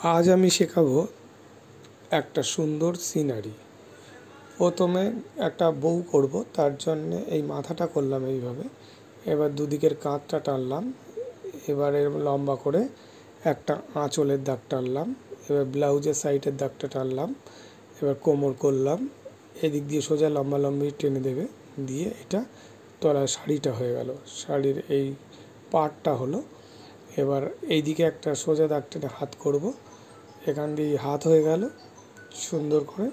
আজ আমি শেখাবো একটা সুন্দর সিনারি। প্রথমে একটা বউ করব, তার জন্য এই মাথাটা করলাম এইভাবে। এবার দুদিকের কাঁধটা টানলাম, এবার এর লম্বা করে একটা আঁচলের দাগ টানলাম, এবার ব্লাউজের সাইডের দাগটা টানলাম, এবার কোমর করলাম, এদিক দিয়ে সোজা লম্বা লম্বি টেনে দেবে, দিয়ে এটা তলায় শাড়িটা হয়ে গেল। শাড়ির এই পাড়টা হলো। এবার এইদিকে একটা সোজা দাগ টেনে হাত করব, এখান দিয়ে হাত হয়ে গেল সুন্দর করে।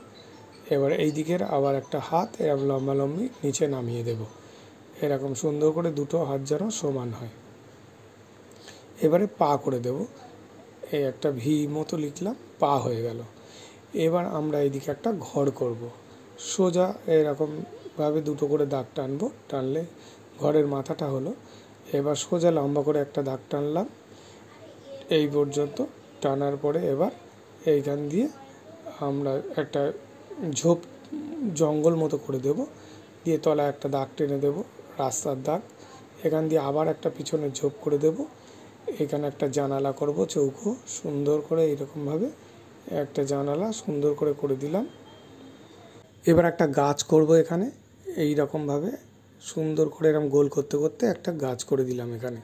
এবার এই দিকের আবার একটা হাত এরকম লম্বা লম্বি নিচে নামিয়ে দেব, এরকম সুন্দর করে দুটো হাত যেন সমান হয়। এবারে পা করে দেব, এই একটা ভি মতো লিখলাম, পা হয়ে গেল। এবার আমরা এইদিকে একটা ঘর করব, সোজা এরকমভাবে দুটো করে দাগ টানবো, টানলে ঘরের মাথাটা হলো। এবার সোজা লম্বা করে একটা দাগ টানলাম এই পর্যন্ত, টানার পরে এবার এইখান দিয়ে আমরা একটা ঝোপ জঙ্গল মতো করে দেব, দিয়ে তলায় একটা দাগ টেনে দেব, রাস্তার দাগ। এখান দিয়ে আবার একটা পিছনে ঝোপ করে দেব, এখানে একটা জানালা করব চৌকো সুন্দর করে, এইরকমভাবে একটা জানালা সুন্দর করে করে দিলাম। এবার একটা গাছ করব এখানে, এই রকমভাবে সুন্দর করে এরকম গোল করতে করতে একটা গাছ করে দিলাম এখানে।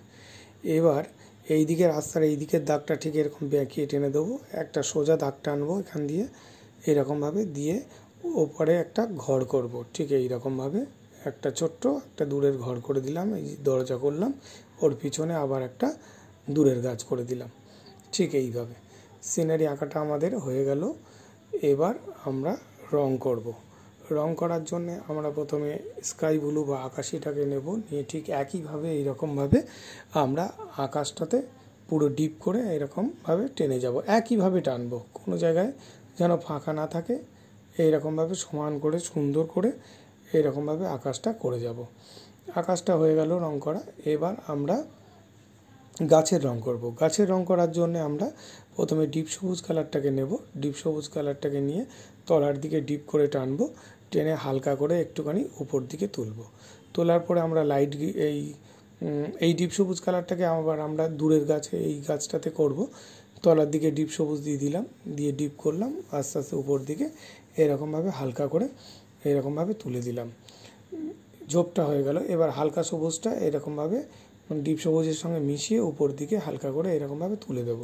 এবার এই দিকে রাস্তার এই দিকের দাগটা ঠিক এরকম বেঁকিয়ে টেনে দেবো, একটা সোজা দাগ টানবো এখান দিয়ে এরকমভাবে, দিয়ে ওপরে একটা ঘর করব ঠিক এই রকমভাবে, একটা ছোট্ট একটা দূরের ঘর করে দিলাম, এই দরজা করলাম, ওর পিছনে আবার একটা দূরের গাছ করে দিলাম। ঠিক এইভাবে সিনারি আঁকাটা আমাদের হয়ে গেল। এবার আমরা রং করব। রং করার জন্য আমরা প্রথমে স্কাই ব্লু বা আকাশিটাকে নেব, নিয়ে ঠিক একইভাবে এইরকমভাবে আমরা আকাশটাতে পুরো ডিপ করে এরকমভাবে টেনে যাব, একইভাবে টানবো, কোনো জায়গায় যেন ফাঁকা না থাকে। এইরকমভাবে সমান করে সুন্দর করে এইরকমভাবে আকাশটা করে যাব। আকাশটা হয়ে গেল রং করা। এবার আমরা গাছের রং করব। গাছের রং করার জন্য আমরা প্রথমে ডিপ সবুজ কালারটাকে নেব, ডিপ সবুজ কালারটাকে নিয়ে তলার দিকে ডিপ করে টানবো, টেনে হালকা করে একটুখানি উপর দিকে তুলব। তোলার পরে আমরা লাইট এই ডিপ সবুজ কালারটাকে আবার আমরা দূরের গাছে এই গাছটাতে করব। তলার দিকে ডিপ সবুজ দিয়ে দিলাম, দিয়ে ডিপ করলাম, আস্তে আস্তে উপর দিকে এরকমভাবে হালকা করে এরকমভাবে তুলে দিলাম। ঝোপটা হয়ে গেল। এবার হালকা সবুজটা এরকমভাবে ডিপ সবুজের সঙ্গে মিশিয়ে উপর দিকে হালকা করে এরকমভাবে তুলে দেব।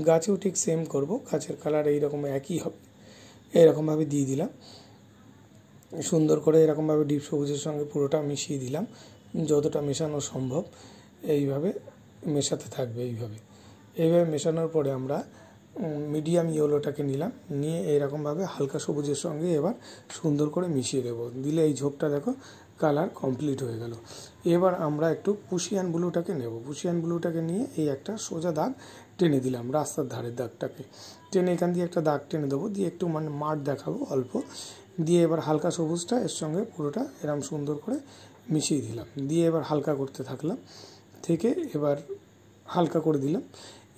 গাছেও ঠিক সেম করব, গাছের কালার এইরকম একই হবে, এরকমভাবে দিয়ে দিলাম সুন্দর করে, এরকমভাবে ডিপ সবুজের সঙ্গে পুরোটা মিশিয়ে দিলাম, যতটা মেশানো সম্ভব এইভাবে মেশাতে থাকবে। এইভাবে মেশানোর পরে আমরা মিডিয়াম ইয়েলোটাকে নিলাম, নিয়ে এরকমভাবে হালকা সবুজের সঙ্গে এবার সুন্দর করে মিশিয়ে দেবো, দিলে এই ঝোপটা দেখো কালার কমপ্লিট হয়ে গেল। এবার আমরা একটু পুশিয়ান ব্লুটাকে নেব, পুশিয়ান ব্লুটাকে নিয়ে এই একটা সোজা দাগ টেনে দিলাম, রাস্তার ধারের দাগটাকে টেনে এখান দিয়ে একটা দাগ টেনে দেবো, দিয়ে একটু মাঠ দেখাবো অল্প, দিয়ে এবার হালকা সবুজটা এর সঙ্গে পুরোটা এরকম সুন্দর করে মিশিয়ে দিলাম, দিয়ে এবার হালকা করতে থাকলাম, থেকে এবার হালকা করে দিলাম।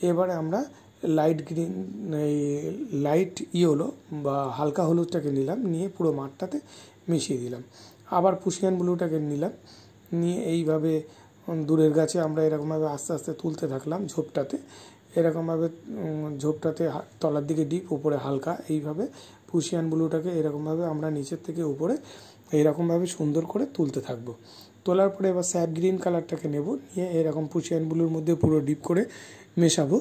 এবারে আমরা লাইট গ্রিন এই লাইট ইয়েলো বা হালকা হলুদটাকে নিলাম, নিয়ে পুরো মাঠটাতে মিশিয়ে দিলাম। আবার পুশিয়ান ব্লুটাকে নিলাম, নিয়ে এইভাবে দূরের গাছে আমরা এরকমভাবে আস্তে আস্তে তুলতে থাকলাম ঝোপটাতে, এরকমভাবে ঝোপটাতে তলার দিকে ডিপ, উপরে হালকা, এইভাবে পুশিয়ান ব্লুটাকে এরকমভাবে আমরা নিচের থেকে উপরে এইরকমভাবে সুন্দর করে তুলতে থাকবো। তোলার পরে এবার স্যাপ গ্রিন কালারটাকে নেব, নিয়ে এরকম পুশিয়ান ব্লুর মধ্যে পুরো ডিপ করে মেশাবো।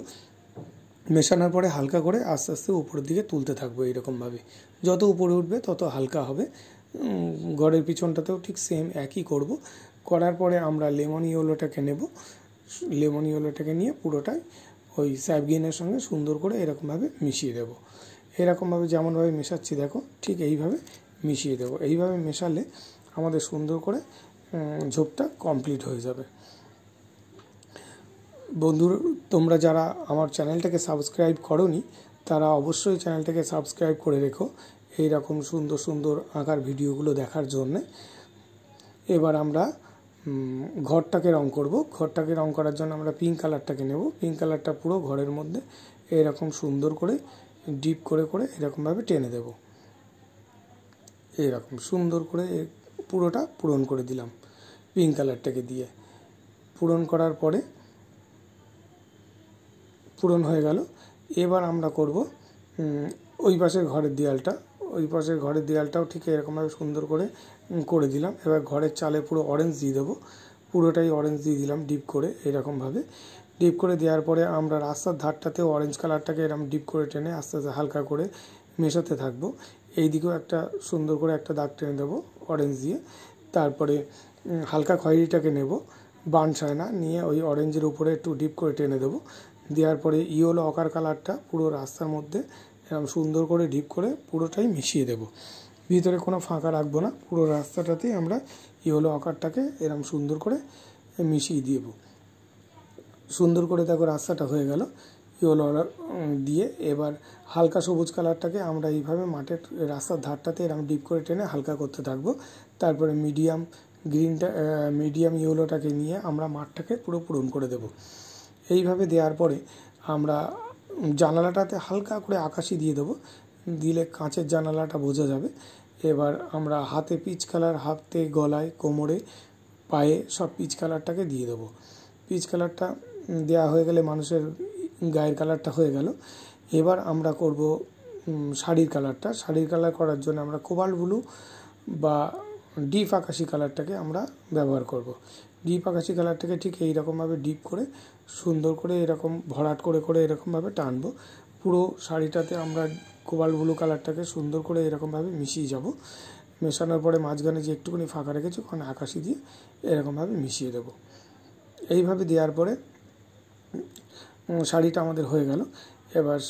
মেশানোর পরে হালকা করে আস্তে আস্তে উপরের দিকে তুলতে থাকবো এইরকমভাবে, যত উপরে উঠবে তত হালকা হবে। ঘরের পিছনটাতেও ঠিক সেম একই করব। করার পরে আমরা লেমন ইয়েলোটাকে নেব, লেমন ইয়েলোটাকে নিয়ে পুরোটাই ওই স্যাপ গ্রিনের সঙ্গে সুন্দর করে এরকমভাবে মিশিয়ে দেব। এরকমভাবে যেমনভাবে মেশাচ্ছি দেখো ঠিক এইভাবে মিশিয়ে দেব। এইভাবে মেশালে আমাদের সুন্দর করে ঝোপটা কমপ্লিট হয়ে যাবে। বন্ধুরা, তোমরা যারা আমার চ্যানেলটাকে সাবস্ক্রাইব করোনি তারা অবশ্যই চ্যানেলটাকে সাবস্ক্রাইব করে রেখো এই রকম সুন্দর সুন্দর আঁকার ভিডিওগুলো দেখার জন্যে। এবার আমরা ঘরটাকে রং করব। ঘরটাকে রং করার জন্য আমরা পিঙ্ক কালারটাকে নেব, পিঙ্ক কালারটা পুরো ঘরের মধ্যে এরকম সুন্দর করে ডিপ করে করে এরকমভাবে টেনে দেব, এরকম সুন্দর করে পুরোটা পূরণ করে দিলাম পিঙ্ক কালারটাকে দিয়ে। পূরণ করার পরে পূরণ হয়ে গেল। এবার আমরা করব ওই পাশের ঘরের দেয়ালটাও ঠিক এরকমভাবে সুন্দর করে দিলাম। এবার ঘরের চালে পুরো অরেঞ্জ দিয়ে দেবো, পুরোটাই অরেঞ্জ দিয়ে দিলাম ডিপ করে এরকমভাবে। ডিপ করে দেওয়ার পরে আমরা রাস্তার ধারটাতেও অরেঞ্জ কালারটাকে এরকম ডিপ করে টেনে আস্তে আস্তে হালকা করে মেশাতে থাকবো। এই দিকেও একটা সুন্দর করে একটা দাগ টেনে দেবো অরেঞ্জ দিয়ে। তারপরে হালকা খয়েরিটাকে নেব, বার্ন ছায়না নিয়ে ওই অরেঞ্জের উপরে একটু ডিপ করে টেনে দেবো। দেওয়ার পরে ইয়েলো অকার কালারটা পুরো রাস্তার মধ্যে এরকম সুন্দর করে ডিপ করে পুরোটাই মিশিয়ে দেব। ভিতরে কোনো ফাঁকা রাখবো না, পুরো রাস্তাটাতেই আমরা ইয়েলো অকারটাকে এরকম সুন্দর করে মিশিয়ে দেবো। সুন্দর করে দেখো রাস্তাটা হয়ে গেল ইয়েলো দিয়ে। এবার হালকা সবুজ কালারটাকে আমরা এইভাবে মাঠের রাস্তার ধারটাতে এরকম ডিপ করে টেনে হালকা করতে থাকবো। তারপরে মিডিয়াম ইয়েলোটাকে নিয়ে আমরা মাঠটাকে পুরো পূরণ করে দেব। এইভাবে দেওয়ার পরে আমরা জানালাটাতে হালকা করে আকাশি দিয়ে দেবো, দিলে কাঁচের জানালাটা বোঝা যাবে। এবার আমরা হাতে পিচ কালার, হাতে গলায় কোমরে পায়ে সব পিচ কালারটাকে দিয়ে দেবো। পিচ কালারটা দেওয়া হয়ে গেলে মানুষের গায়ের কালারটা হয়ে গেল। এবার আমরা করব শাড়ির কালার করার জন্য আমরা কোবাল্ট ব্লু বা ডিপ আকাশি কালারটাকে আমরা ব্যবহার করব। ডিপ আকাশি কালারটাকে ঠিক এইরকমভাবে ডিপ করে সুন্দর করে এরকম ভরাট করে এরকমভাবে টানবো। পুরো শাড়িটাতে আমরা কোবাল্ট ব্লু কালারটাকে সুন্দর করে এরকমভাবে মিশিয়ে যাব। মেশানোর পরে মাঝখানে যে একটুখানি ফাঁকা রেখেছি ওখানে আকাশি দিয়ে এরকমভাবে মিশিয়ে দেব। এইভাবে দেওয়ার পরে শাড়িটা আমাদের হয়ে গেল। এবার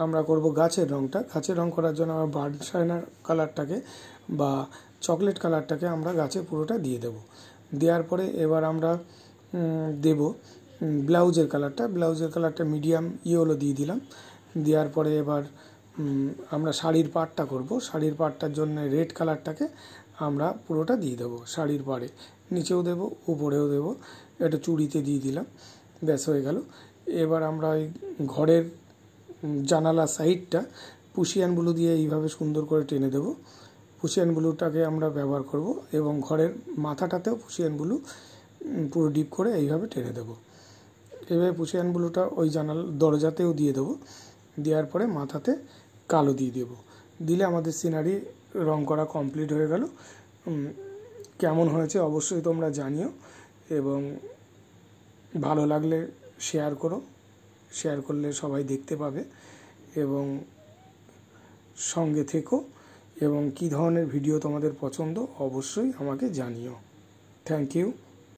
আমরা করব গাছের রং করার জন্য আমরা বার্ন ছায়নার কালারটাকে বা চকলেট কালারটাকে আমরা গাছে পুরোটা দিয়ে দেব। দেওয়ার পরে এবার আমরা দেব ব্লাউজের কালারটা মিডিয়াম ইয়েলো দিয়ে দিলাম। দেওয়ার পরে এবার আমরা শাড়ির পাড়টা করব। শাড়ির পাড়টার জন্য রেড কালারটাকে আমরা পুরোটা দিয়ে দেবো শাড়ির পাড়ে, নিচেও দেব উপরেও দেব, এটা চুড়িতে দিয়ে দিলাম, ব্যাস হয়ে গেল। এবার আমরা ওই ঘরের জানালা সাইডটা পুশিয়ান ব্লু দিয়ে এইভাবে সুন্দর করে টেনে দেব। পুশিয়ান ব্লুটাকে আমরা ব্যবহার করব এবং ঘরের মাথাটাতেও পুশিয়ান ব্লু পুরো ডিপ করে এইভাবে টেনে দেব। এইভাবে পুশিয়ান ব্লুটা ওই দরজাতেও দিয়ে দেবো। দেওয়ার পরে মাথাতে কালো দিয়ে দেব। দিলে আমাদের সিনারি রং করা কমপ্লিট হয়ে গেল। কেমন হয়েছে অবশ্যই তোমরা জানিও এবং ভালো লাগলে শেয়ার করলে সবাই দেখতে পাবে এবং সঙ্গে থেকো এবং কী ধরনের ভিডিও তোমাদের পছন্দ অবশ্যই আমাকে জানিও। Thank you.